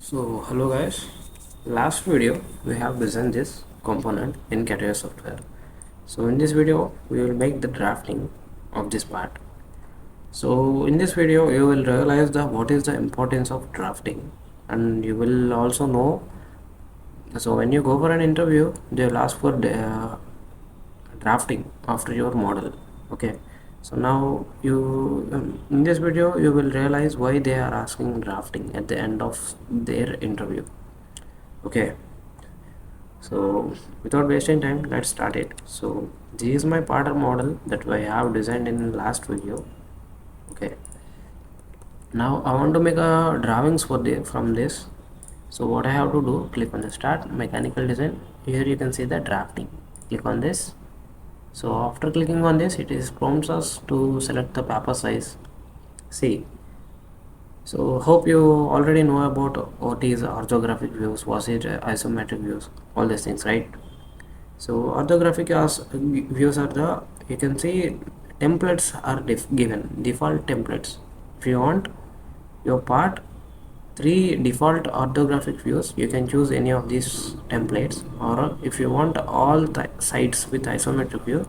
So hello guys, last video we have designed this component in Catia software. So in this video we will make the drafting of this part. So in this video you will realize the what is the importance of drafting, and you will also know. So when you go for an interview they will ask for the drafting after your model. Okay, so now you in this video you will realize why they are asking drafting at the end of their interview. Okay, so without wasting time, let's start it. So this is my pattern model that I have designed in last video. Okay, now I want to make a drawings for the from this. So what I have to do, click on the start mechanical design. Here you can see the drafting. Click on this. So after clicking on this, it is prompts us to select the paper size. See, so hope you already know about what is orthographic views, what is isometric views, all these things, right? So orthographic views are the, you can see templates are given default templates. If you want your part 3 default orthographic views, you can choose any of these templates, or if you want all the sites with isometric view,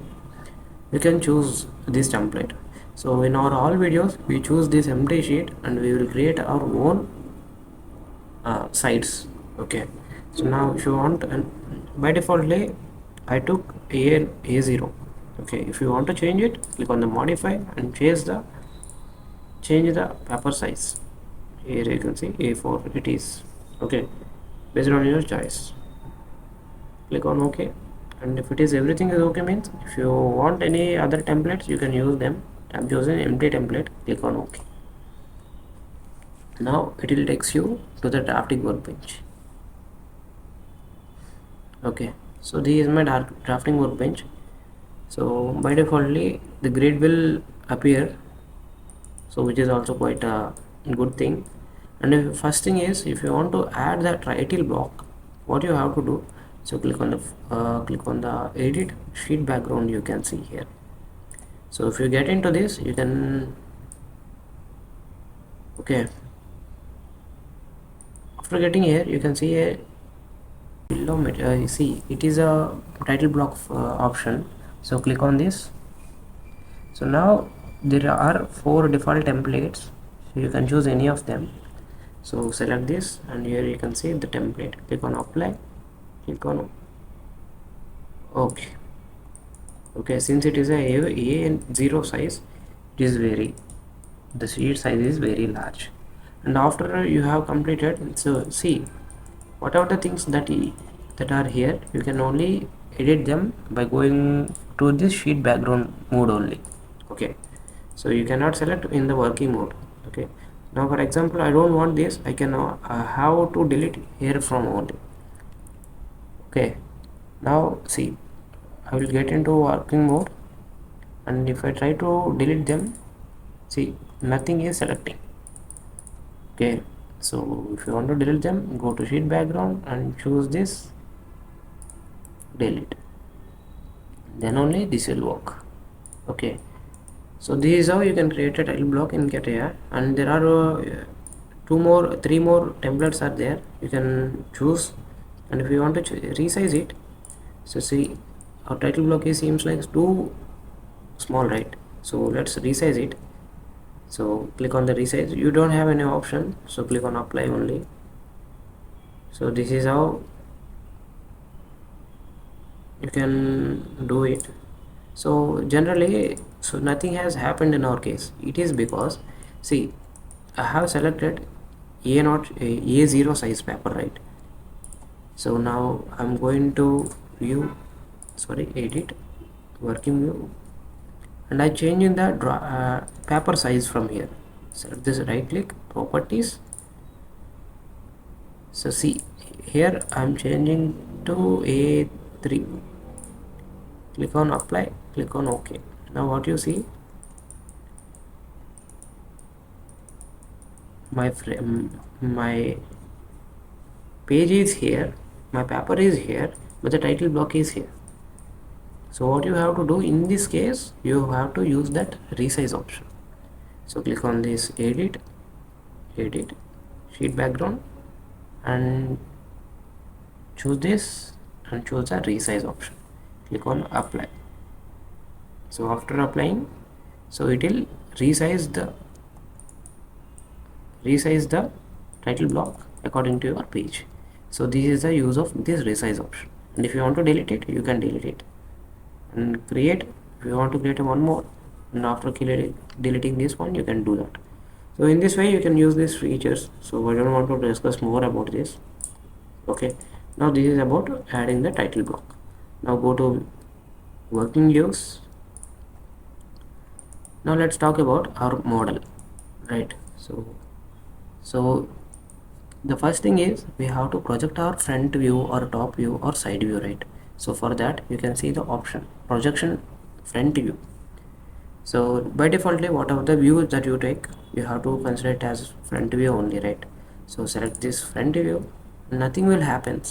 you can choose this template. So in our all videos we choose this empty sheet and we will create our own sites. Okay, so now if you want, and by defaultly I took a0. Okay, if you want to change it, click on the modify and change the paper size. Here you can see a4 it is. Okay, based on your choice, click on OK. And if it is everything is okay, means if you want any other templates you can use them. I'm choosing empty template, click on OK. Now it will takes you to the drafting workbench. Okay, so this is my drafting workbench. So by defaultly the grid will appear, so which is also quite a good thing. And if, first thing is, if you want to add that title block, what you have to do, so click on the edit sheet background, you can see here. So if you get into this, you can, okay, after getting here you can see a see it is a title block option. So click on this. So now there are 4 default templates, so you can choose any of them. So select this and here you can see the template, click on apply, click on OK. Okay, since it is a0 size, it is the sheet size is very large. And after you have completed, so see whatever the things that are here, you can only edit them by going to this sheet background mode only. Okay, so you cannot select in the working mode. Okay, now for example I don't want this, I can have to delete here from only. Okay, now see I will get into working mode, and if I try to delete them, see nothing is selecting. Okay, so if you want to delete them, go to sheet background and choose this delete, then only this will work. Okay, so this is how you can create a title block in Catia, and there are 3 more templates are there, you can choose. And if you want to resize it, so see our title block is seems like too small, right? So let's resize it. So click on the resize, you don't have any option, so click on apply only. So this is how you can do it. So generally, so nothing has happened in our case. It is because, see, I have selected a0 size paper, right? So now I'm going to edit working view, and I change in the paper size from here. Select this, right click, properties. So see here I'm changing to a3, click on apply, click on OK. Now what you see, my page is here, my paper is here, but the title block is here. So what you have to do in this case, you have to use that resize option. So click on this edit sheet background, and choose this and choose the resize option. Click on apply. So after applying, so it will resize the title block according to your page. So this is the use of this resize option, and if you want to delete it, you can delete it and create. If you want to create one more, and after deleting this one, you can do that. So in this way you can use these features. So I don't want to discuss more about this. Okay, now this is about adding the title block. Now go to working views. Now let's talk about our model, right? So the first thing is we have to project our front view or top view or side view, right? So for that you can see the option projection front view. So by defaultly whatever the view that you take, you have to consider it as front view only, right? So select this front view, nothing will happen.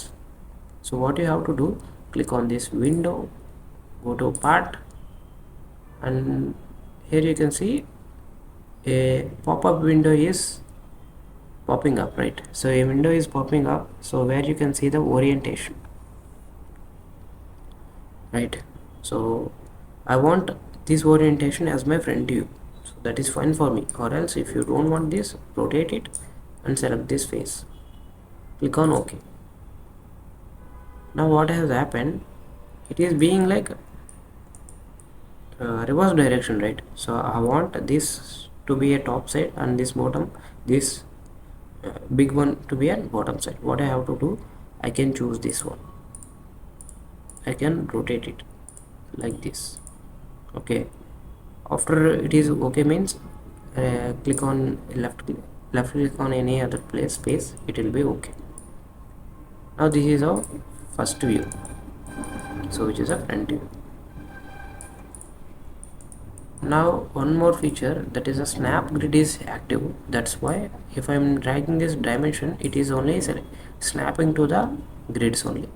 So what you have to do, click on this window, go to part, and here you can see a pop-up window is popping up, right? So a window is popping up, so where you can see the orientation, right? So I want this orientation as my front view, so that is fine for me. Or else if you don't want this, rotate it and select this face, click on OK. Now what has happened, it is being like reverse direction, right? So I want this to be a top side and this bottom, this big one to be at bottom side. What I have to do, I can choose this one, I can rotate it like this. Okay, after it is okay means click on left click on any other space, it will be okay. Now this is our first view, so which is a front view. Now one more feature, that is a snap grid is active. That's why if I'm dragging this dimension, it is only snapping to the grids only.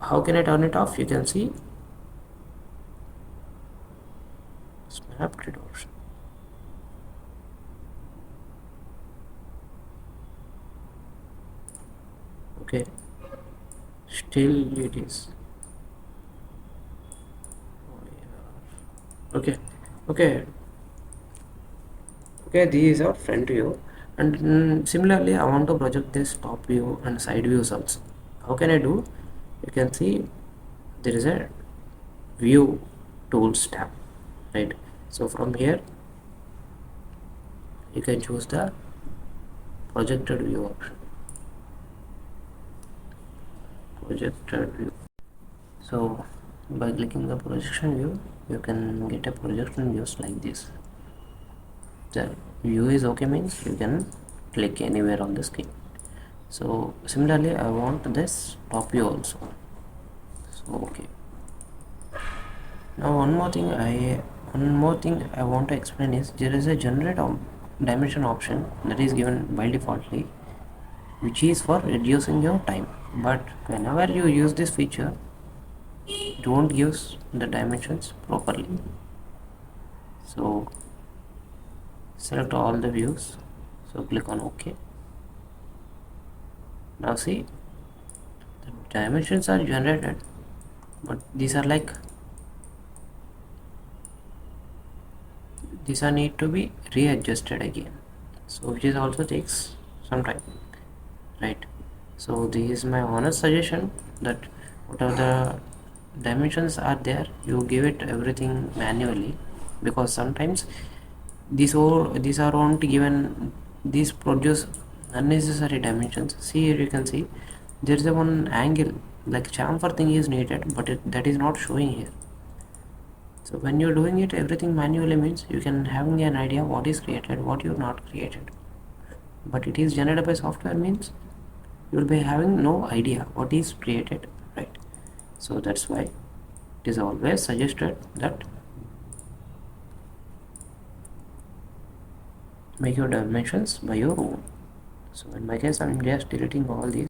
How can I turn it off? You can see snap grid option. Okay, still it is okay. Okay, this is our front view, and similarly I want to project this top view and side views also. How can I do? You can see there is a view tools tab, right? So from here you can choose the projected view option, projected view. So by clicking the projection view, you can get a projection views like this. The view is okay means you can click anywhere on the screen. So similarly I want this top view also, so okay. Now one more thing I want to explain is there is a generate dimension option that is given by defaultly, which is for reducing your time. But whenever you use this feature, don't use the dimensions properly. So select all the views, so click on OK. Now see, the dimensions are generated, but these are need to be readjusted again, so which is also takes some time, right? So this is my honest suggestion, that whatever the dimensions are there, you give it everything manually, because sometimes these are not given, these produce unnecessary dimensions. See here you can see there is a one angle like chamfer thing is needed, but that is not showing here. So when you're doing it everything manually means you can having an idea what is created, what you not created. But it is generated by software means you will be having no idea what is created, right? So that's why it is always suggested that make your dimensions by your own. So in my case I'm just deleting all these.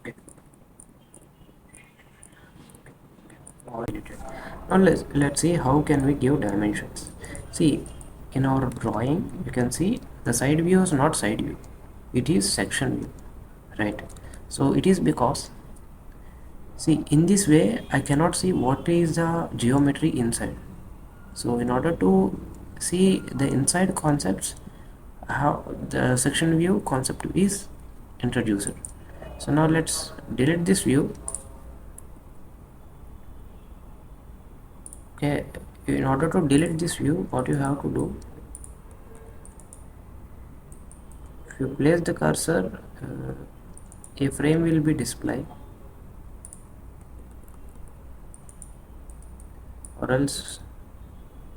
Okay. All deleted. Now let's see how can we give dimensions. See, in our drawing you can see the side view is not side view, it is section view, right? So it is because, see, in this way I cannot see what is the geometry inside. So in order to see the inside concepts, how the section view concept is introduced. So now let's delete this view. Okay, in order to delete this view, what you have to do, if you place the cursor, a frame will be displayed, or else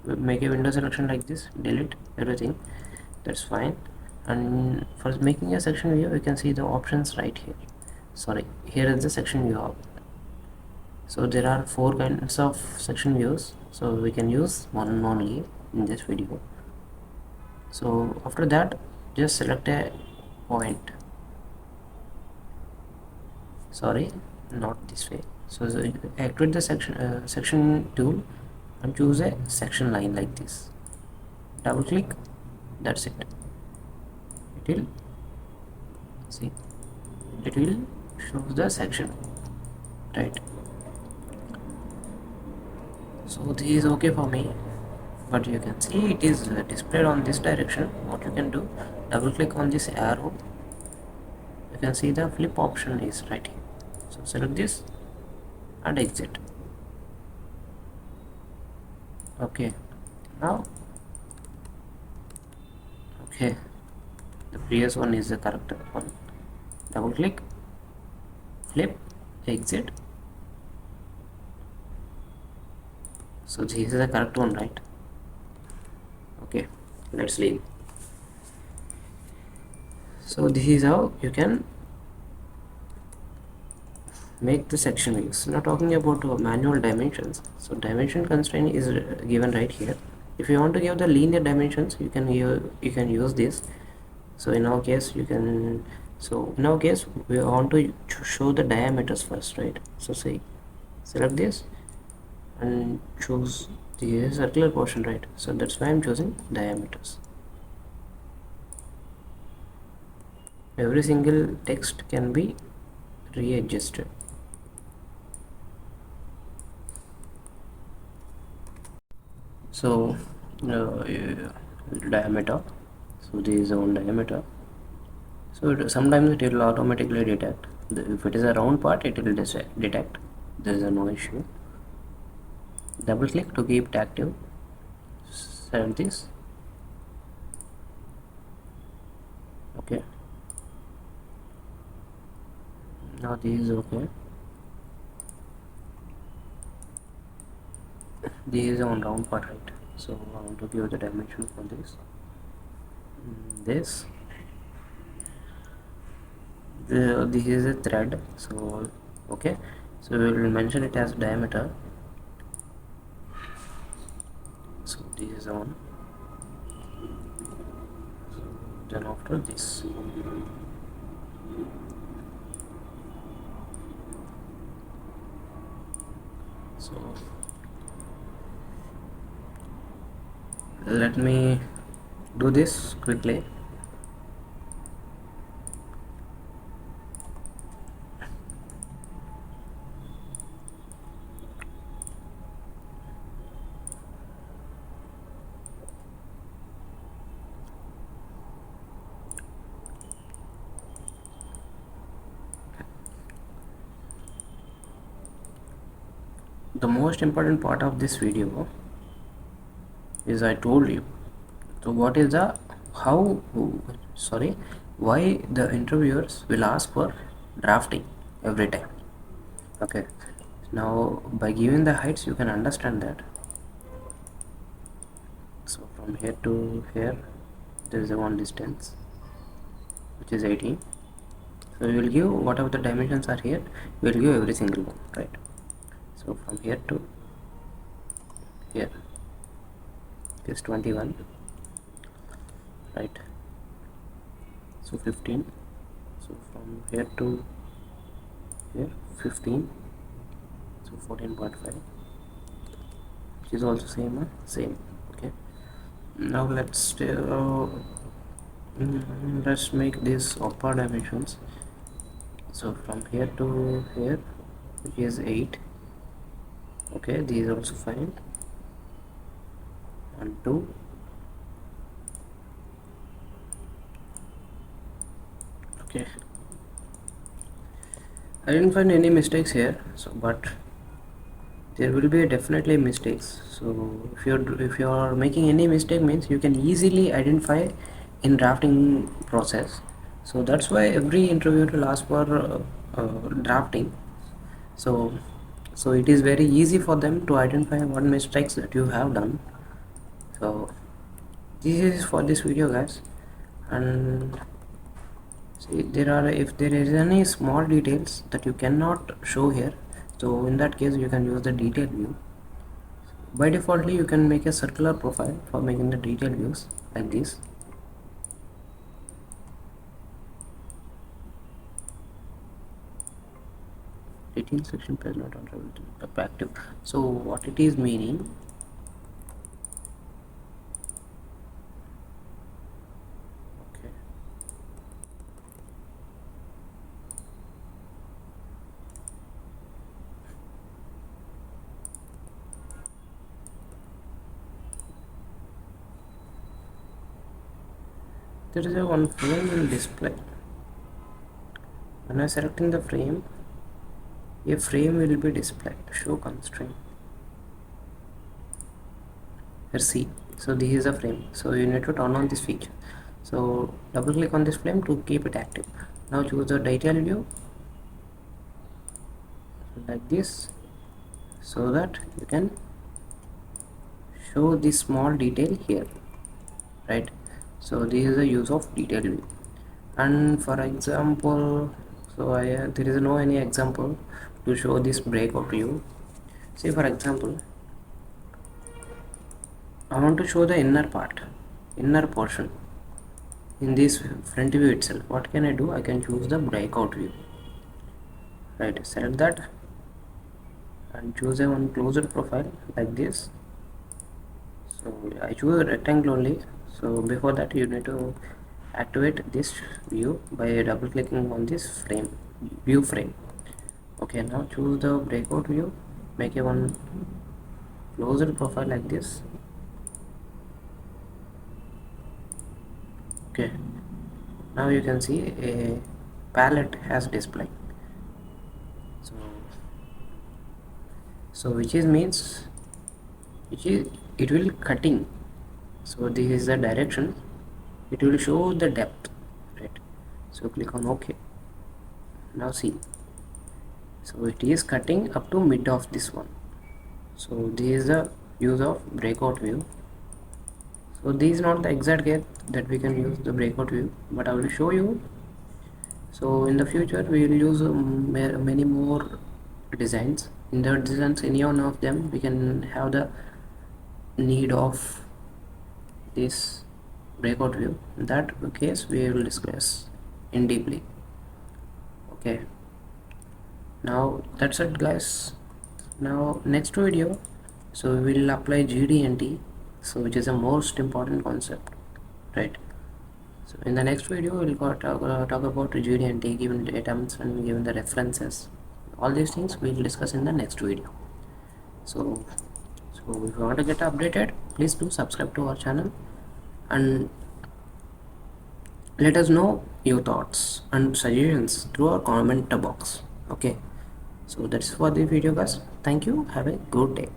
make a window selection like this, delete everything, that's fine. And for making a section view, you can see the options right here. Sorry, here is the section view option. So there are four kinds of section views, so we can use one only in this video. So after that, just select a point, sorry, not this way. So activate the section tool and choose a section line like this, double click, that's it. It will, see, it will show the section, right? So this is okay for me, but you can see it is displayed on this direction. What you can do, double click on this arrow, you can see the flip option is right here. So select this and exit. Okay, now, okay, the previous one is the correct one. Double click, flip, exit. So this is the correct one, right? Okay, let's leave. So this is how you can make the section views. Now talking about manual dimensions, so dimension constraint is given right here. If you want to give the linear dimensions, you can use this. So in our case we want to show the diameters first, right? So say select this and choose the circular portion, right? So that's why I'm choosing diameters. Every single text can be readjusted. So diameter, so this is one diameter. So sometimes it will automatically detect. If it is a round part, it will detect. There is no issue. Double click to keep it active. Select this. Okay. Now this is okay. This is on round part, right? So I want to give the dimension for this. This. This is a thread. So okay. So we will mention it as diameter. So this is on. Then after this. So let me do this quickly. The most important part of this video is I told you. So what is the why the interviewers will ask for drafting every time. Okay, now by giving the heights you can understand that. So from here to here there is a one distance which is 18. So you will give whatever the dimensions are here, you will give every single one, right? So from here to here is 21, right? So 15. So from here to here 15. So 14.5, which is also same. Okay, now let's Let's make this upper dimensions. So from here to here, which is 8. Okay, these are also fine. And 2. Okay, I didn't find any mistakes here, so but there will be definitely mistakes. So if you're making any mistake, means you can easily identify in drafting process. So that's why every interviewer will ask for drafting. So so it is very easy for them to identify what mistakes that you have done. So this is for this video, guys. And see, there are, if there is any small details that you cannot show here, so in that case you can use the detail view. By defaultly you can make a circular profile for making the detail views like this. Detail section page not active. So what it is meaning, okay, there is a one frame in display. When I selecting the frame, a frame will be displayed. Show constraint. Here see, so this is a frame, so you need to turn on this feature. So double click on this frame to keep it active. Now choose the detail view like this, so that you can show this small detail here, right? So this is the use of detail view. And for example, so there is no any example to show this breakout view. Say for example, I want to show the inner part, inner portion in this front view itself. What can I do? I can choose the breakout view, right? Select that and choose a one closed profile like this. So I choose a rectangle only. So before that you need to activate this view by double clicking on this frame, view frame. Okay, now choose the breakout view, make a one closed profile like this. Okay, now you can see a palette has display. So which is means, which is, it will cutting. So this is the direction, it will show the depth, right? So click on OK. Now see, so it is cutting up to mid of this one. So this is the use of breakout view. So this is not the exact case that we can use the breakout view, but I will show you. So in the future we will use many more designs. In the designs, any one of them we can have the need of this breakout view. In that case we will discuss in deeply. Okay, now that's it, guys. Now next video, so we will apply GD&T, so which is the most important concept, right? So in the next video we will talk about GD&T, given items and given the references. All these things we will discuss in the next video. So if you want to get updated, please do subscribe to our channel and let us know your thoughts and suggestions through our comment box. Okay, so that's for the video, guys. Thank you, have a good day.